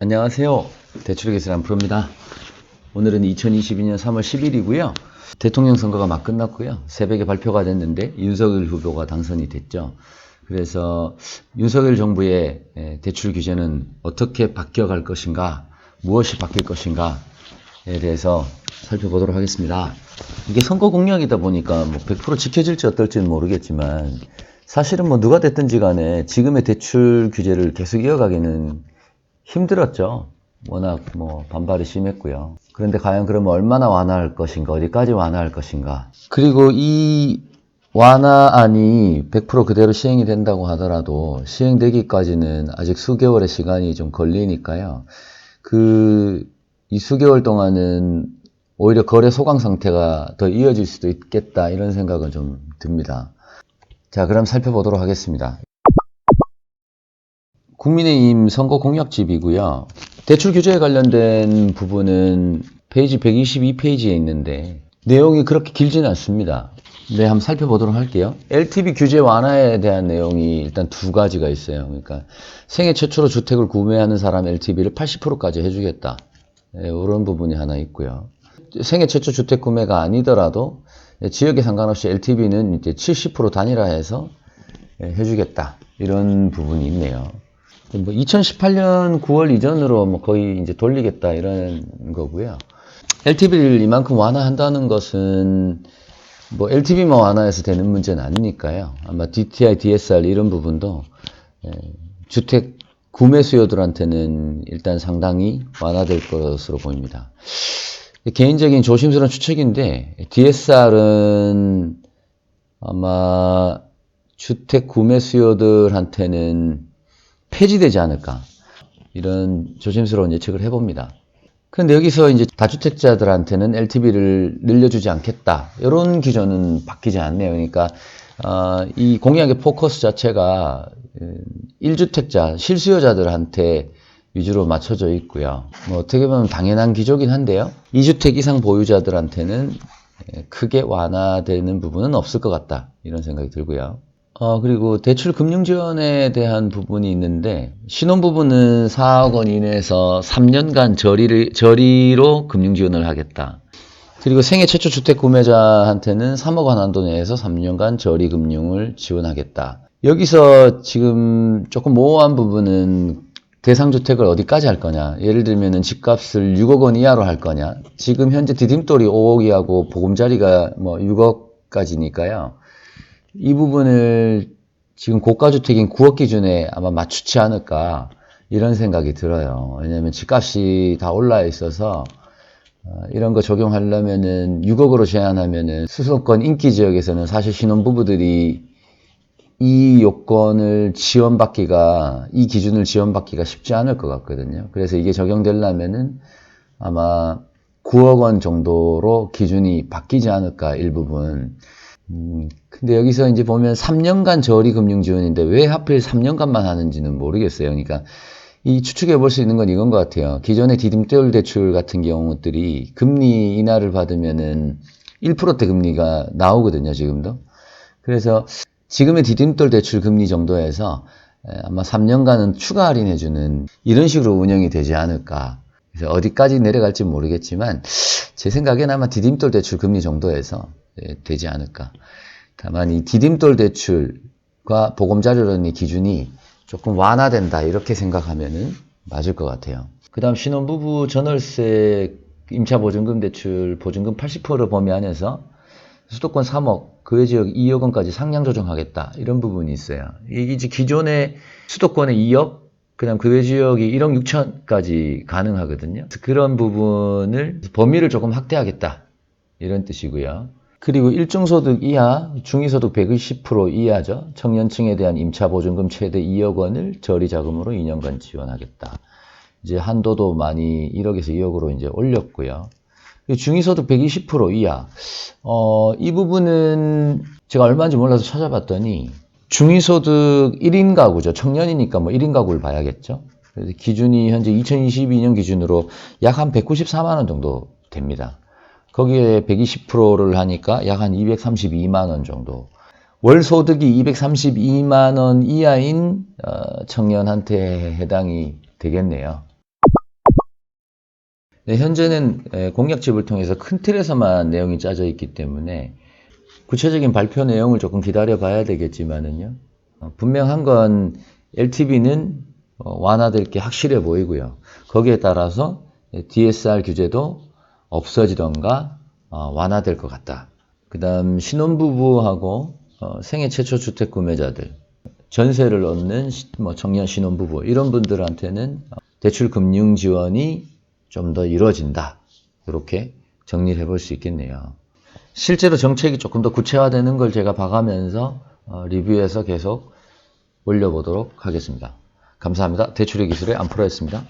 안녕하세요. 대출의 기술 프로입니다. 오늘은 2022년 3월 10일이고요. 대통령 선거가 막 끝났고요. 새벽에 발표가 됐는데 윤석열 후보가 당선이 됐죠. 그래서 윤석열 정부의 대출 규제는 어떻게 바뀌어갈 것인가, 무엇이 바뀔 것인가에 대해서 살펴보도록 하겠습니다. 이게 선거 공약이다 보니까 뭐 100% 지켜질지 어떨지는 모르겠지만 사실은 뭐 누가 됐든지 간에 지금의 대출 규제를 계속 이어가기는 힘들었죠. 워낙 뭐 반발이 심했고요. 그런데 과연 그러면 얼마나 완화할 것인가, 어디까지 완화할 것인가. 그리고 이 완화안이 100% 그대로 시행이 된다고 하더라도 시행되기까지는 아직 수개월의 시간이 좀 걸리니까요. 이 수개월 동안은 오히려 거래 소강 상태가 더 이어질 수도 있겠다, 이런 생각은 좀 듭니다. 자, 그럼 살펴보도록 하겠습니다. 국민의힘 선거 공약집이고요. 대출 규제에 관련된 부분은 페이지 122페이지에 있는데 내용이 그렇게 길지는 않습니다. 네, 한번 살펴보도록 할게요. LTV 규제 완화에 대한 내용이 일단 두 가지가 있어요. 그러니까 생애 최초로 주택을 구매하는 사람 LTV를 80%까지 해주겠다. 네, 이런 부분이 하나 있고요. 생애 최초 주택 구매가 아니더라도 지역에 상관없이 LTV는 이제 70% 단일화해서 해주겠다. 이런 부분이 있네요. 뭐 2018년 9월 이전으로 뭐 거의 이제 돌리겠다, 이런 거고요. LTV를 이만큼 완화한다는 것은 뭐 LTV만 완화해서 되는 문제는 아니니까요. 아마 DTI, DSR 이런 부분도 주택 구매 수요들한테는 일단 상당히 완화될 것으로 보입니다. 개인적인 조심스러운 추측인데 DSR은 아마 주택 구매 수요들한테는 폐지되지 않을까, 이런 조심스러운 예측을 해봅니다. 그런데 여기서 이제 다주택자들한테는 LTV를 늘려주지 않겠다, 이런 기조는 바뀌지 않네요. 그러니까 이 공약의 포커스 자체가 1주택자 실수요자들한테 위주로 맞춰져 있고요. 뭐 어떻게 보면 당연한 기조긴 한데요. 2주택 이상 보유자들한테는 크게 완화되는 부분은 없을 것 같다, 이런 생각이 들고요. 그리고 대출 금융 지원에 대한 부분이 있는데, 신혼부부는 4억 원 이내에서 3년간 저리로 금융 지원을 하겠다. 그리고 생애 최초 주택 구매자한테는 3억 원 한도 내에서 3년간 저리 금융을 지원하겠다. 여기서 지금 조금 모호한 부분은 대상주택을 어디까지 할 거냐. 예를 들면은 집값을 6억 원 이하로 할 거냐. 지금 현재 디딤돌이 5억이하고 보금자리가 뭐 6억까지니까요. 이 부분을 지금 고가주택인 9억 기준에 아마 맞추지 않을까, 이런 생각이 들어요. 왜냐하면 집값이 다 올라 있어서 이런 거 적용하려면은 6억으로 제한하면은 수도권 인기 지역에서는 사실 신혼부부들이 이 요건을 지원받기가, 이 기준을 지원받기가 쉽지 않을 것 같거든요. 그래서 이게 적용되려면은 아마 9억 원 정도로 기준이 바뀌지 않을까, 일부분. 근데 여기서 이제 보면 3년간 저리 금융 지원인데 왜 하필 3년간만 하는지는 모르겠어요. 그러니까 이 추측해 볼 수 있는 건 이건 것 같아요. 기존의 디딤돌 대출 같은 경우들이 금리 인하를 받으면은 1%대 금리가 나오거든요, 지금도. 그래서 지금의 디딤돌 대출 금리 정도에서 아마 3년간은 추가 할인해주는 이런 식으로 운영이 되지 않을까. 그래서 어디까지 내려갈지 모르겠지만 제 생각엔 아마 디딤돌 대출 금리 정도에서 되지 않을까. 다만 이 디딤돌 대출과 보금자리론의 기준이 조금 완화된다, 이렇게 생각하면은 맞을 것 같아요. 그 다음 신혼부부 전월세 임차보증금 대출 보증금 80%를 범위 안에서 수도권 3억, 그 외 지역 2억 원까지 상향 조정하겠다, 이런 부분이 있어요. 이게 이제 기존의 수도권의 2억, 그 다음 그 외 지역이 1억 6천까지 가능하거든요. 그런 부분을 범위를 조금 확대하겠다, 이런 뜻이고요. 그리고 일중소득 이하, 중위소득 120% 이하죠. 청년층에 대한 임차보증금 최대 2억 원을 저리자금으로 2년간 지원하겠다. 이제 한도도 많이 1억에서 2억으로 이제 올렸고요. 중위소득 120% 이하. 이 부분은 제가 얼마인지 몰라서 찾아봤더니 중위소득 1인 가구죠. 청년이니까 뭐 1인 가구를 봐야겠죠. 그래서 기준이 현재 2022년 기준으로 약 한 194만 원 정도 됩니다. 거기에 120%를 하니까 약 한 232만 원 정도. 월 소득이 232만 원 이하인 청년한테 해당이 되겠네요. 네, 현재는 공약집을 통해서 큰 틀에서만 내용이 짜져 있기 때문에 구체적인 발표 내용을 조금 기다려 봐야 되겠지만은요. 분명한 건 LTV는 완화될 게 확실해 보이고요. 거기에 따라서 DSR 규제도 없어지던가 완화될 것 같다. 그 다음 신혼부부하고 생애 최초 주택 구매자들, 전세를 얻는 청년 신혼부부 이런 분들한테는 대출 금융 지원이 좀 더 이루어진다. 이렇게 정리를 해볼 수 있겠네요. 실제로 정책이 조금 더 구체화되는 걸 제가 봐가면서 리뷰해서 계속 올려보도록 하겠습니다. 감사합니다. 대출의 기술의 안프로였습니다.